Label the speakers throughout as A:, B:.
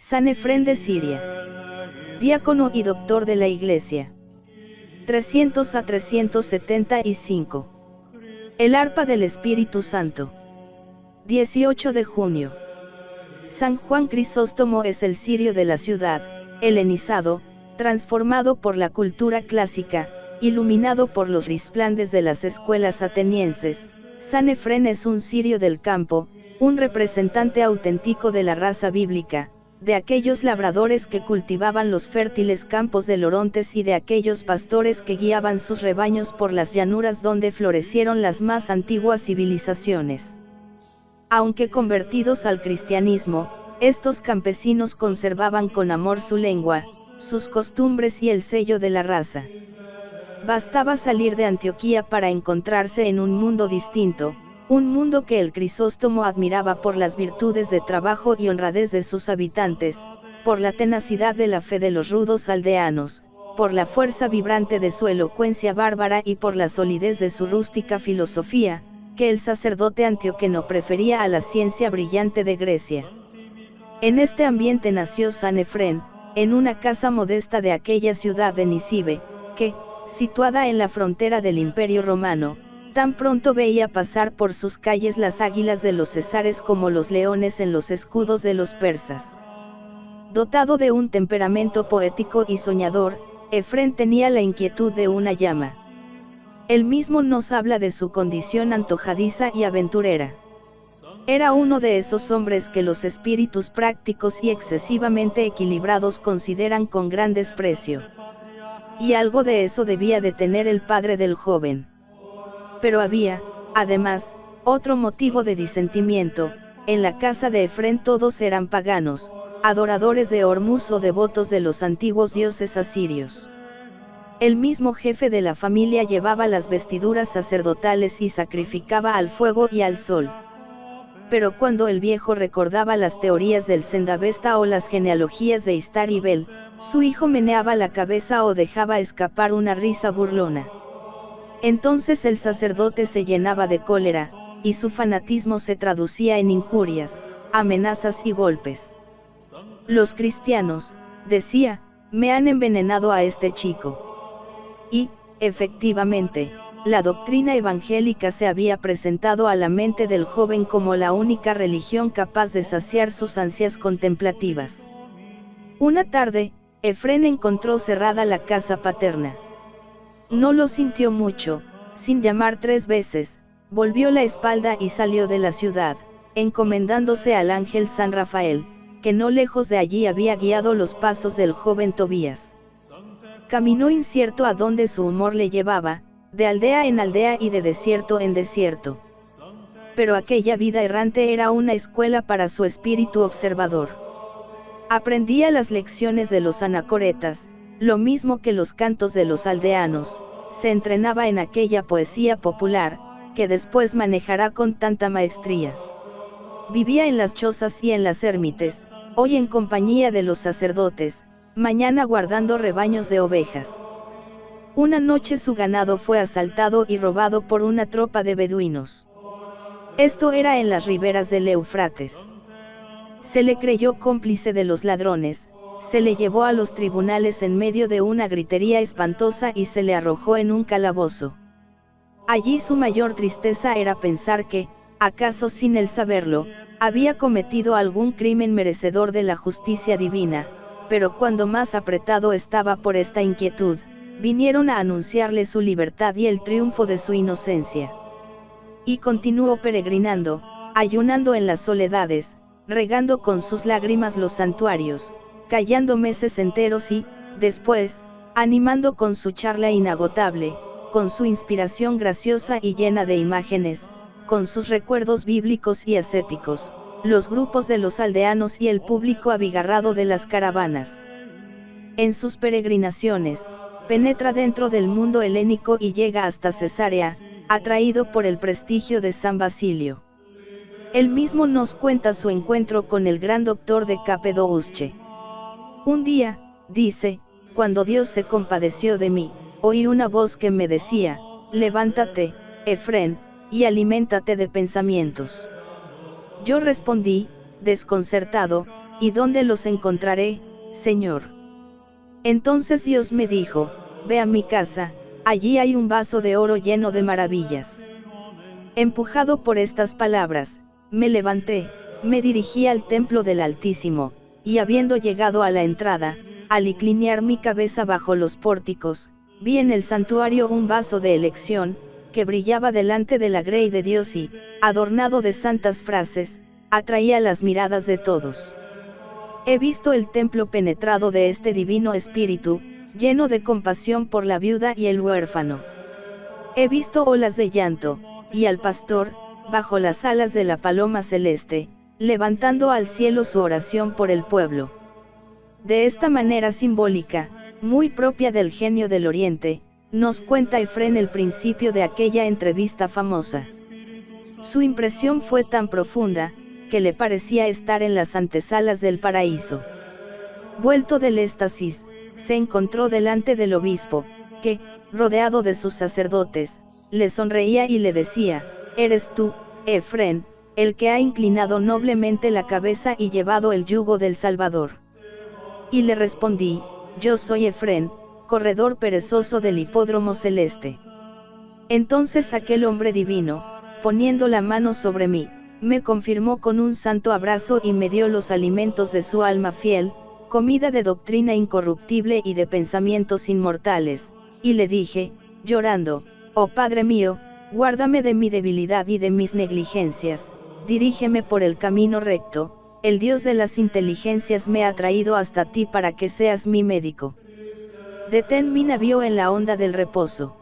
A: San Efrén de Siria. Diácono y doctor de la Iglesia. 300 a 375. El arpa del Espíritu Santo. 18 de junio. San Juan Crisóstomo es el cirio de la ciudad, helenizado, transformado por la cultura clásica, iluminado por los resplandes de las escuelas atenienses. San Efrén es un cirio del campo, un representante auténtico de la raza bíblica, de aquellos labradores que cultivaban los fértiles campos del Orontes y de aquellos pastores que guiaban sus rebaños por las llanuras donde florecieron las más antiguas civilizaciones. Aunque convertidos al cristianismo, estos campesinos conservaban con amor su lengua, sus costumbres y el sello de la raza. Bastaba salir de Antioquía para encontrarse en un mundo distinto, un mundo que el Crisóstomo admiraba por las virtudes de trabajo y honradez de sus habitantes, por la tenacidad de la fe de los rudos aldeanos, por la fuerza vibrante de su elocuencia bárbara y por la solidez de su rústica filosofía, que el sacerdote antioqueno prefería a la ciencia brillante de Grecia. En este ambiente nació San Efrén, en una casa modesta de aquella ciudad de Nisibe, que, situada en la frontera del Imperio Romano, tan pronto veía pasar por sus calles las águilas de los césares como los leones en los escudos de los persas. Dotado de un temperamento poético y soñador, Efrén tenía la inquietud de una llama. Él mismo nos habla de su condición antojadiza y aventurera. Era uno de esos hombres que los espíritus prácticos y excesivamente equilibrados consideran con gran desprecio. Y algo de eso debía de tener el padre del joven. Pero había, además, otro motivo de disentimiento. En la casa de Efrén todos eran paganos, adoradores de Hormuz o devotos de los antiguos dioses asirios. El mismo jefe de la familia llevaba las vestiduras sacerdotales y sacrificaba al fuego y al sol. Pero cuando el viejo recordaba las teorías del Zendavesta o las genealogías de Istar y Bel, su hijo meneaba la cabeza o dejaba escapar una risa burlona. Entonces el sacerdote se llenaba de cólera, y su fanatismo se traducía en injurias, amenazas y golpes. Los cristianos, decía, me han envenenado a este chico. Y, efectivamente, la doctrina evangélica se había presentado a la mente del joven como la única religión capaz de saciar sus ansias contemplativas. Una tarde, Efrén encontró cerrada la casa paterna. No lo sintió mucho, sin llamar 3 veces, volvió la espalda y salió de la ciudad, encomendándose al ángel San Rafael, que no lejos de allí había guiado los pasos del joven Tobías. Caminó incierto a donde su humor le llevaba, de aldea en aldea y de desierto en desierto. Pero aquella vida errante era una escuela para su espíritu observador. Aprendía las lecciones de los anacoretas, lo mismo que los cantos de los aldeanos, se entrenaba en aquella poesía popular, que después manejará con tanta maestría. Vivía en las chozas y en las ermites, hoy en compañía de los sacerdotes, mañana guardando rebaños de ovejas. Una noche su ganado fue asaltado y robado por una tropa de beduinos. Esto era en las riberas del Éufrates. Se le creyó cómplice de los ladrones, se le llevó a los tribunales en medio de una gritería espantosa y se le arrojó en un calabozo. Allí su mayor tristeza era pensar que, acaso sin él saberlo, había cometido algún crimen merecedor de la justicia divina, pero cuando más apretado estaba por esta inquietud, vinieron a anunciarle su libertad y el triunfo de su inocencia. Y continuó peregrinando, ayunando en las soledades, regando con sus lágrimas los santuarios, callando meses enteros y, después, animando con su charla inagotable, con su inspiración graciosa y llena de imágenes, con sus recuerdos bíblicos y ascéticos, los grupos de los aldeanos y el público abigarrado de las caravanas. En sus peregrinaciones, penetra dentro del mundo helénico y llega hasta Cesarea, atraído por el prestigio de San Basilio. Él mismo nos cuenta su encuentro con el gran doctor de Capadocia. Un día, dice, cuando Dios se compadeció de mí, oí una voz que me decía, levántate, Efrén, y aliméntate de pensamientos. Yo respondí, desconcertado, ¿y dónde los encontraré, Señor? Entonces Dios me dijo, ve a mi casa, allí hay un vaso de oro lleno de maravillas. Empujado por estas palabras, me levanté, me dirigí al templo del Altísimo, y habiendo llegado a la entrada, al inclinar mi cabeza bajo los pórticos, vi en el santuario un vaso de elección, que brillaba delante de la grey de Dios y, adornado de santas frases, atraía las miradas de todos. He visto el templo penetrado de este divino espíritu, lleno de compasión por la viuda y el huérfano. He visto olas de llanto, y al pastor, bajo las alas de la paloma celeste, levantando al cielo su oración por el pueblo. De esta manera simbólica, muy propia del genio del Oriente, nos cuenta Efrén el principio de aquella entrevista famosa. Su impresión fue tan profunda, que le parecía estar en las antesalas del paraíso. Vuelto del éxtasis, se encontró delante del obispo, que, rodeado de sus sacerdotes, le sonreía y le decía, «Eres tú, Efrén, el que ha inclinado noblemente la cabeza y llevado el yugo del Salvador». Y le respondí, «Yo soy Efrén, corredor perezoso del hipódromo celeste». Entonces aquel hombre divino, poniendo la mano sobre mí, me confirmó con un santo abrazo y me dio los alimentos de su alma fiel, comida de doctrina incorruptible y de pensamientos inmortales, y le dije, llorando, «Oh Padre mío, guárdame de mi debilidad y de mis negligencias, dirígeme por el camino recto, el Dios de las inteligencias me ha traído hasta ti para que seas mi médico. Detén mi navío en la onda del reposo».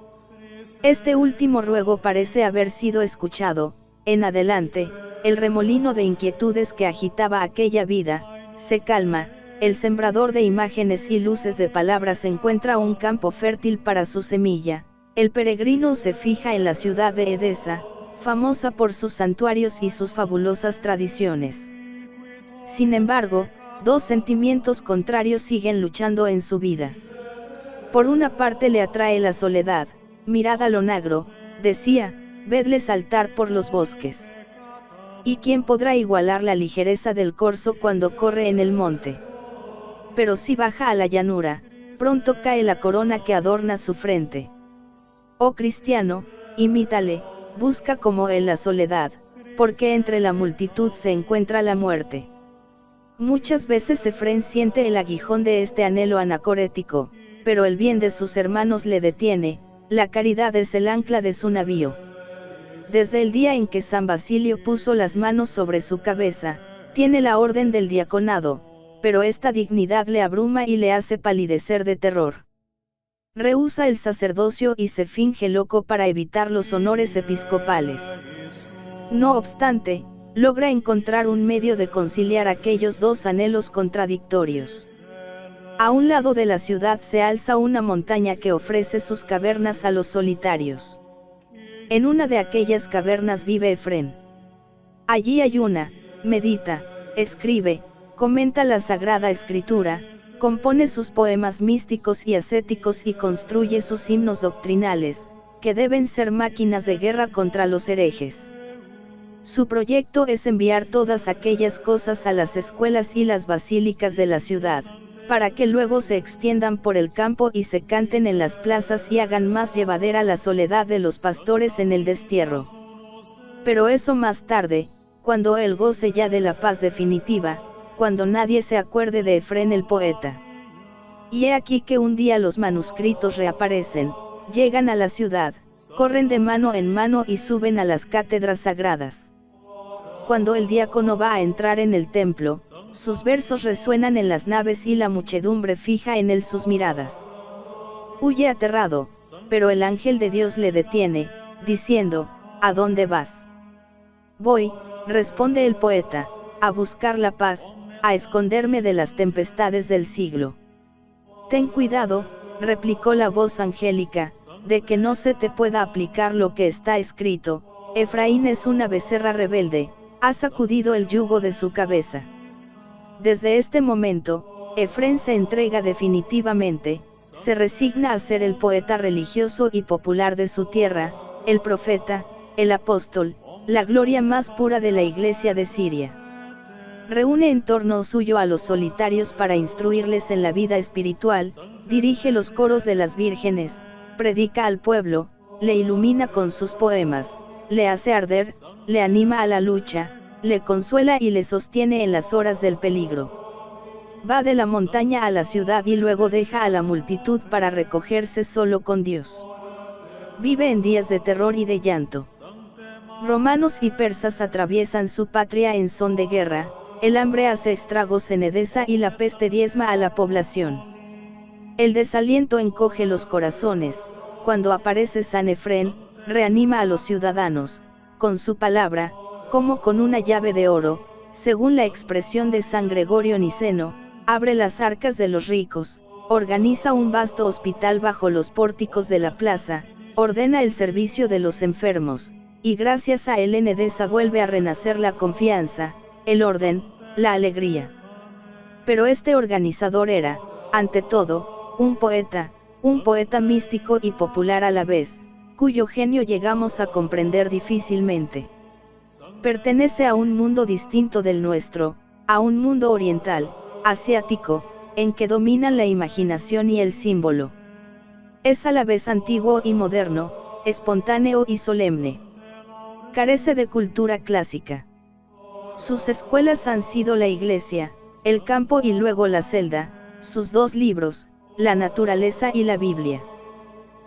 A: Este último ruego parece haber sido escuchado. En adelante, el remolino de inquietudes que agitaba aquella vida, se calma, el sembrador de imágenes y luces de palabras encuentra un campo fértil para su semilla, el peregrino se fija en la ciudad de Edesa, famosa por sus santuarios y sus fabulosas tradiciones. Sin embargo, dos sentimientos contrarios siguen luchando en su vida. Por una parte le atrae la soledad, mirad a lo negro, decía, vedle saltar por los bosques. ¿Y quién podrá igualar la ligereza del corzo cuando corre en el monte? Pero si baja a la llanura, pronto cae la corona que adorna su frente. Oh cristiano, imítale, busca como él la soledad, porque entre la multitud se encuentra la muerte. Muchas veces Efrén siente el aguijón de este anhelo anacorético, pero el bien de sus hermanos le detiene, la caridad es el ancla de su navío. Desde el día en que San Basilio puso las manos sobre su cabeza, tiene la orden del diaconado, pero esta dignidad le abruma y le hace palidecer de terror. Rehúsa el sacerdocio y se finge loco para evitar los honores episcopales. No obstante, logra encontrar un medio de conciliar aquellos dos anhelos contradictorios. A un lado de la ciudad se alza una montaña que ofrece sus cavernas a los solitarios. En una de aquellas cavernas vive Efrén. Allí ayuna, medita, escribe, comenta la Sagrada Escritura, compone sus poemas místicos y ascéticos y construye sus himnos doctrinales, que deben ser máquinas de guerra contra los herejes. Su proyecto es enviar todas aquellas cosas a las escuelas y las basílicas de la ciudad, para que luego se extiendan por el campo y se canten en las plazas y hagan más llevadera la soledad de los pastores en el destierro. Pero eso más tarde, cuando él goce ya de la paz definitiva, cuando nadie se acuerde de Efrén el poeta. Y he aquí que un día los manuscritos reaparecen, llegan a la ciudad, corren de mano en mano y suben a las cátedras sagradas. Cuando el diácono va a entrar en el templo, sus versos resuenan en las naves y la muchedumbre fija en él sus miradas. Huye aterrado, pero el ángel de Dios le detiene, diciendo, ¿a dónde vas? Voy, responde el poeta, a buscar la paz, a esconderme de las tempestades del siglo. Ten cuidado, replicó la voz angélica, de que no se te pueda aplicar lo que está escrito, Efraín es una becerra rebelde, ha sacudido el yugo de su cabeza. Desde este momento, Efrén se entrega definitivamente, se resigna a ser el poeta religioso y popular de su tierra, el profeta, el apóstol, la gloria más pura de la Iglesia de Siria. Reúne en torno suyo a los solitarios para instruirles en la vida espiritual, dirige los coros de las vírgenes, predica al pueblo, le ilumina con sus poemas, le hace arder, le anima a la lucha, le consuela y le sostiene en las horas del peligro. Va de la montaña a la ciudad y luego deja a la multitud para recogerse solo con Dios. Vive en días de terror y de llanto. Romanos y persas atraviesan su patria en son de guerra, el hambre hace estragos en Edesa y la peste diezma a la población. El desaliento encoge los corazones, cuando aparece San Efrén, reanima a los ciudadanos, con su palabra, como con una llave de oro, según la expresión de San Gregorio Niceno, abre las arcas de los ricos, organiza un vasto hospital bajo los pórticos de la plaza, ordena el servicio de los enfermos, y gracias a él en Edesa vuelve a renacer la confianza, el orden, la alegría. Pero este organizador era, ante todo, un poeta místico y popular a la vez, cuyo genio llegamos a comprender difícilmente. Pertenece a un mundo distinto del nuestro, a un mundo oriental, asiático, en que dominan la imaginación y el símbolo. Es a la vez antiguo y moderno, espontáneo y solemne. Carece de cultura clásica. Sus escuelas han sido la iglesia, el campo y luego la celda, sus dos libros, la naturaleza y la Biblia.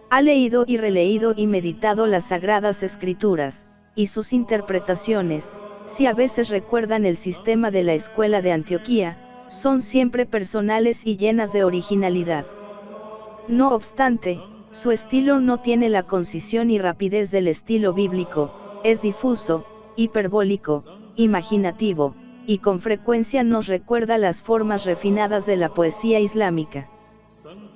A: Ha leído y releído y meditado las sagradas escrituras, y sus interpretaciones, si a veces recuerdan el sistema de la escuela de Antioquía, son siempre personales y llenas de originalidad. No obstante, su estilo no tiene la concisión y rapidez del estilo bíblico, es difuso, hiperbólico, imaginativo, y con frecuencia nos recuerda las formas refinadas de la poesía islámica.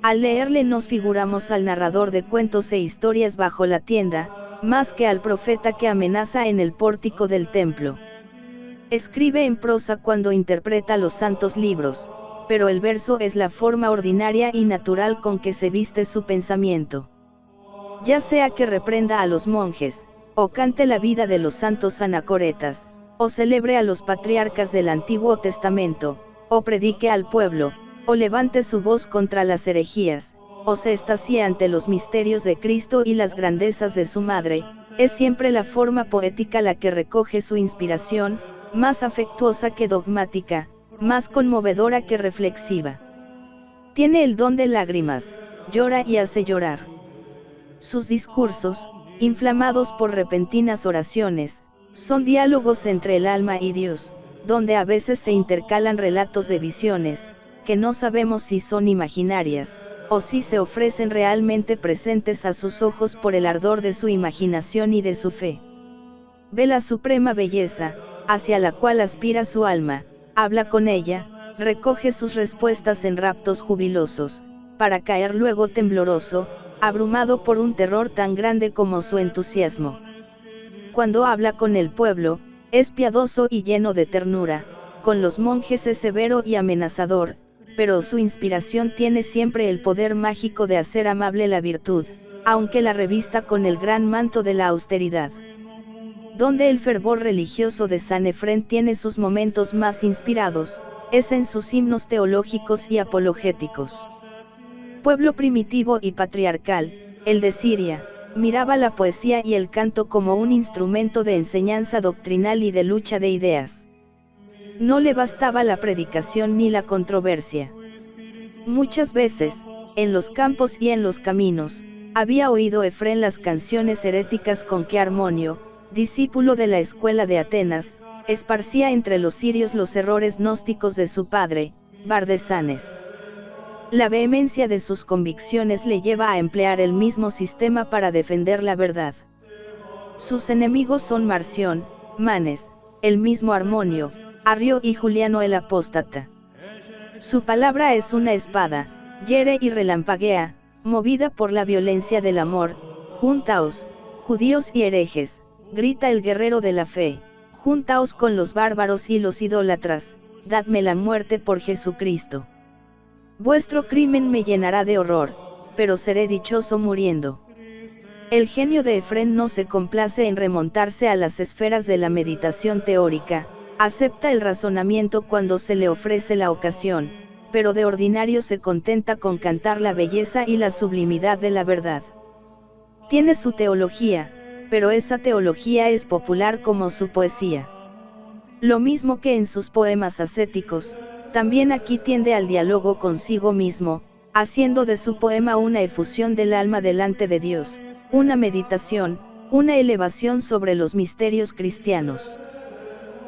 A: Al leerle nos figuramos al narrador de cuentos e historias bajo la tienda, más que al profeta que amenaza en el pórtico del templo. Escribe en prosa cuando interpreta los santos libros, pero el verso es la forma ordinaria y natural con que se viste su pensamiento. Ya sea que reprenda a los monjes, o cante la vida de los santos anacoretas, o celebre a los patriarcas del Antiguo Testamento, o predique al pueblo, o levante su voz contra las herejías, o se extasie ante los misterios de Cristo y las grandezas de su madre, es siempre la forma poética la que recoge su inspiración, más afectuosa que dogmática, más conmovedora que reflexiva. Tiene el don de lágrimas, llora y hace llorar. Sus discursos, inflamados por repentinas oraciones, son diálogos entre el alma y Dios, donde a veces se intercalan relatos de visiones, que no sabemos si son imaginarias, o si se ofrecen realmente presentes a sus ojos por el ardor de su imaginación y de su fe. Ve la suprema belleza, hacia la cual aspira su alma, habla con ella, recoge sus respuestas en raptos jubilosos, para caer luego tembloroso, abrumado por un terror tan grande como su entusiasmo. Cuando habla con el pueblo, es piadoso y lleno de ternura, con los monjes es severo y amenazador, pero su inspiración tiene siempre el poder mágico de hacer amable la virtud, aunque la revista con el gran manto de la austeridad. Donde el fervor religioso de San Efrén tiene sus momentos más inspirados, es en sus himnos teológicos y apologéticos. Pueblo primitivo y patriarcal, el de Siria, miraba la poesía y el canto como un instrumento de enseñanza doctrinal y de lucha de ideas. No le bastaba la predicación ni la controversia. Muchas veces, en los campos y en los caminos, había oído Efrén las canciones heréticas con que Armonio, discípulo de la escuela de Atenas, esparcía entre los sirios los errores gnósticos de su padre, Bardesanes. La vehemencia de sus convicciones le lleva a emplear el mismo sistema para defender la verdad. Sus enemigos son Marción, Manes, el mismo Armonio, Arrio y Juliano el apóstata. Su palabra es una espada, hiere y relampaguea, movida por la violencia del amor. Juntaos, judíos y herejes, grita el guerrero de la fe, juntaos con los bárbaros y los idólatras, dadme la muerte por Jesucristo. Vuestro crimen me llenará de horror, pero seré dichoso muriendo. El genio de Efrén no se complace en remontarse a las esferas de la meditación teórica, Acepta el razonamiento cuando se le ofrece la ocasión, pero de ordinario se contenta con cantar la belleza y la sublimidad de la verdad. Tiene su teología, pero esa teología es popular como su poesía. Lo mismo que en sus poemas ascéticos, también aquí tiende al diálogo consigo mismo, haciendo de su poema una efusión del alma delante de Dios, una meditación, una elevación sobre los misterios cristianos.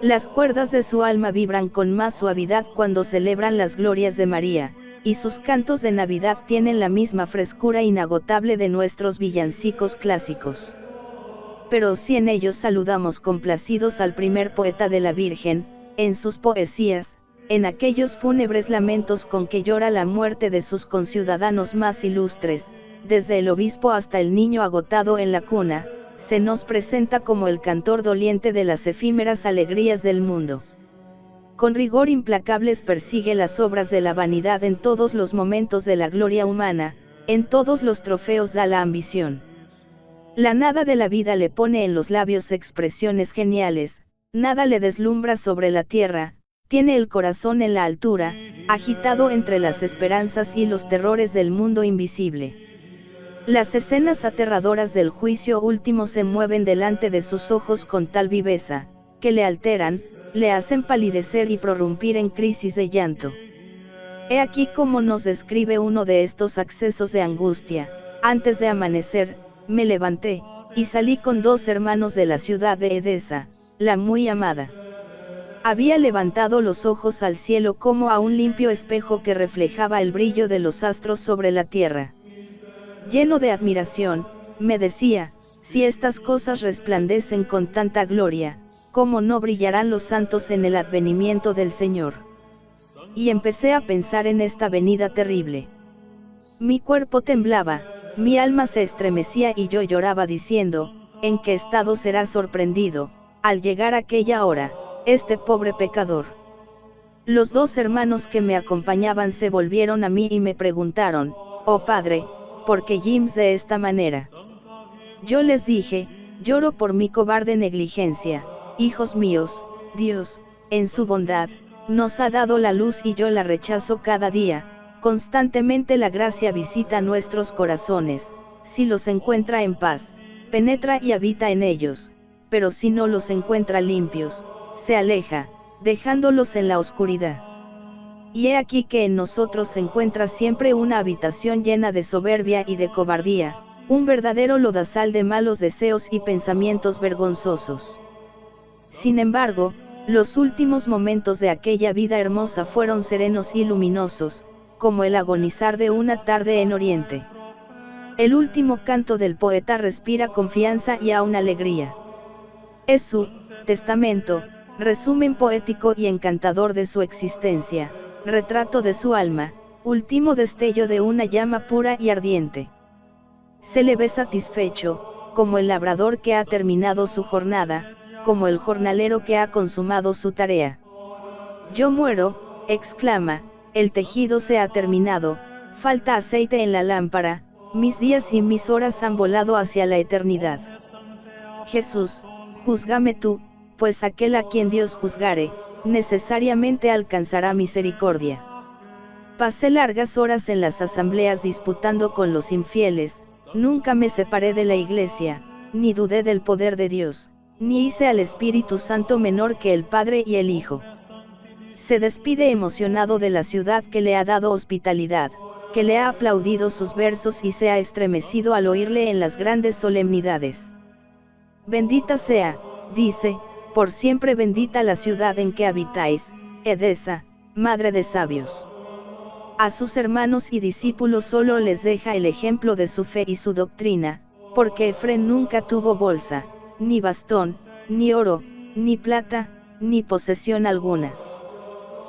A: Las cuerdas de su alma vibran con más suavidad cuando celebran las glorias de María, y sus cantos de Navidad tienen la misma frescura inagotable de nuestros villancicos clásicos. Pero si en ellos saludamos complacidos al primer poeta de la Virgen, en sus poesías, en aquellos fúnebres lamentos con que llora la muerte de sus conciudadanos más ilustres, desde el obispo hasta el niño agotado en la cuna, se nos presenta como el cantor doliente de las efímeras alegrías del mundo. Con rigor implacables persigue las obras de la vanidad en todos los momentos de la gloria humana, en todos los trofeos da la ambición. La nada de la vida le pone en los labios expresiones geniales, nada le deslumbra sobre la tierra, tiene el corazón en la altura, agitado entre las esperanzas y los terrores del mundo invisible. Las escenas aterradoras del juicio último se mueven delante de sus ojos con tal viveza, que le alteran, le hacen palidecer y prorrumpir en crisis de llanto. He aquí cómo nos describe uno de estos accesos de angustia: antes de amanecer, me levanté, y salí con 2 hermanos de la ciudad de Edesa, la muy amada. Había levantado los ojos al cielo como a un limpio espejo que reflejaba el brillo de los astros sobre la tierra. Lleno de admiración, me decía, si estas cosas resplandecen con tanta gloria, ¿cómo no brillarán los santos en el advenimiento del Señor? Y empecé a pensar en esta venida terrible. Mi cuerpo temblaba, mi alma se estremecía y yo lloraba diciendo, ¿en qué estado será sorprendido, al llegar aquella hora, este pobre pecador? Los 2 hermanos que me acompañaban se volvieron a mí y me preguntaron, oh padre, ¿por qué gimes de esta manera? Yo les dije, lloro por mi cobarde negligencia. Hijos míos, Dios, en su bondad, nos ha dado la luz y yo la rechazo cada día. Constantemente la gracia visita nuestros corazones, si los encuentra en paz, penetra y habita en ellos, pero si no los encuentra limpios, se aleja, dejándolos en la oscuridad. Y he aquí que en nosotros se encuentra siempre una habitación llena de soberbia y de cobardía, un verdadero lodazal de malos deseos y pensamientos vergonzosos. Sin embargo, los últimos momentos de aquella vida hermosa fueron serenos y luminosos, como el agonizar de una tarde en Oriente. El último canto del poeta respira confianza y aún alegría. Es su testamento, resumen poético y encantador de su existencia, retrato de su alma, último destello de una llama pura y ardiente. Se le ve satisfecho, como el labrador que ha terminado su jornada, como el jornalero que ha consumado su tarea. Yo muero, exclama, el tejido se ha terminado, falta aceite en la lámpara, mis días y mis horas han volado hacia la eternidad. Jesús, júzgame tú, pues aquel a quien Dios juzgare, necesariamente alcanzará misericordia. Pasé largas horas en las asambleas disputando con los infieles, nunca me separé de la Iglesia, ni dudé del poder de Dios, ni hice al Espíritu Santo menor que el Padre y el Hijo. Se despide emocionado de la ciudad que le ha dado hospitalidad, que le ha aplaudido sus versos y se ha estremecido al oírle en las grandes solemnidades. Bendita sea, dice, por siempre bendita la ciudad en que habitáis, Edesa, madre de sabios. A sus hermanos y discípulos solo les deja el ejemplo de su fe y su doctrina, porque Efrén nunca tuvo bolsa, ni bastón, ni oro, ni plata, ni posesión alguna.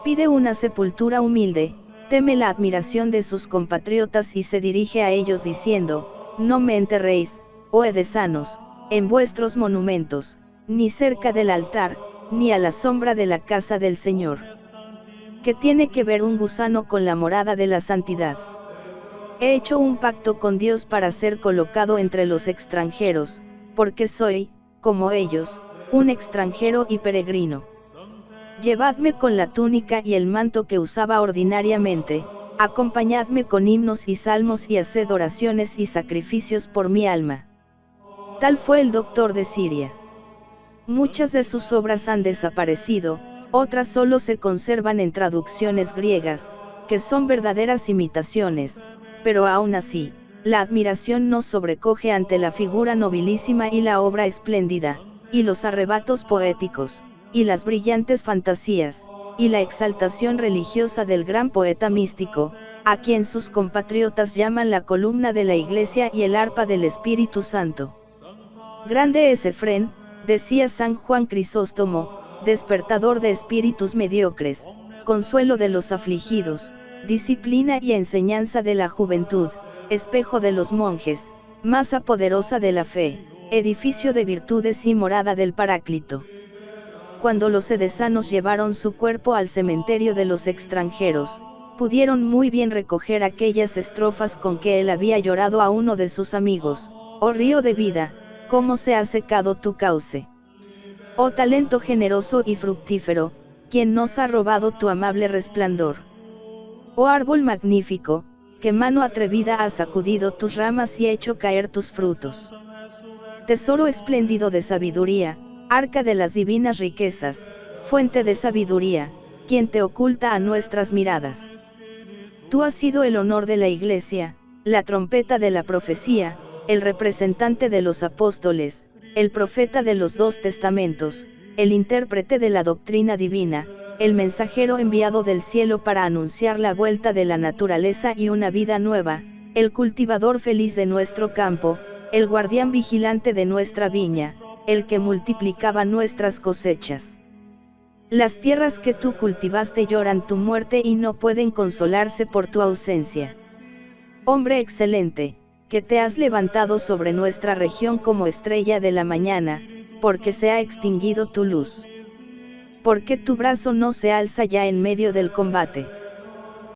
A: Pide una sepultura humilde, teme la admiración de sus compatriotas y se dirige a ellos diciendo, no me enterréis, oh edesanos, en vuestros monumentos, ni cerca del altar, ni a la sombra de la casa del Señor. ¿Qué tiene que ver un gusano con la morada de la santidad? He hecho un pacto con Dios para ser colocado entre los extranjeros, porque soy, como ellos, un extranjero y peregrino. Llevadme con la túnica y el manto que usaba ordinariamente, acompañadme con himnos y salmos y haced oraciones y sacrificios por mi alma. Tal fue el doctor de Siria. Muchas de sus obras han desaparecido, otras solo se conservan en traducciones griegas, que son verdaderas imitaciones, pero aún así, la admiración nos sobrecoge ante la figura nobilísima y la obra espléndida, y los arrebatos poéticos, y las brillantes fantasías, y la exaltación religiosa del gran poeta místico, a quien sus compatriotas llaman la columna de la Iglesia y el arpa del Espíritu Santo. Grande es Efrén, decía San Juan Crisóstomo, despertador de espíritus mediocres, consuelo de los afligidos, disciplina y enseñanza de la juventud, espejo de los monjes, masa poderosa de la fe, edificio de virtudes y morada del Paráclito. Cuando los edesanos llevaron su cuerpo al cementerio de los extranjeros, pudieron muy bien recoger aquellas estrofas con que él había llorado a uno de sus amigos: oh río de vida, cómo se ha secado tu cauce. Oh talento generoso y fructífero, ¿quién nos ha robado tu amable resplandor? Oh árbol magnífico, qué mano atrevida ha sacudido tus ramas y hecho caer tus frutos. Tesoro espléndido de sabiduría, arca de las divinas riquezas, fuente de sabiduría, quien te oculta a nuestras miradas. Tú has sido el honor de la Iglesia, la trompeta de la profecía, el representante de los apóstoles, el profeta de los dos testamentos, el intérprete de la doctrina divina, el mensajero enviado del cielo para anunciar la vuelta de la naturaleza y una vida nueva, el cultivador feliz de nuestro campo, el guardián vigilante de nuestra viña, el que multiplicaba nuestras cosechas. Las tierras que tú cultivaste lloran tu muerte y no pueden consolarse por tu ausencia. Hombre excelente, que te has levantado sobre nuestra región como estrella de la mañana, porque se ha extinguido tu luz. Porque tu brazo no se alza ya en medio del combate.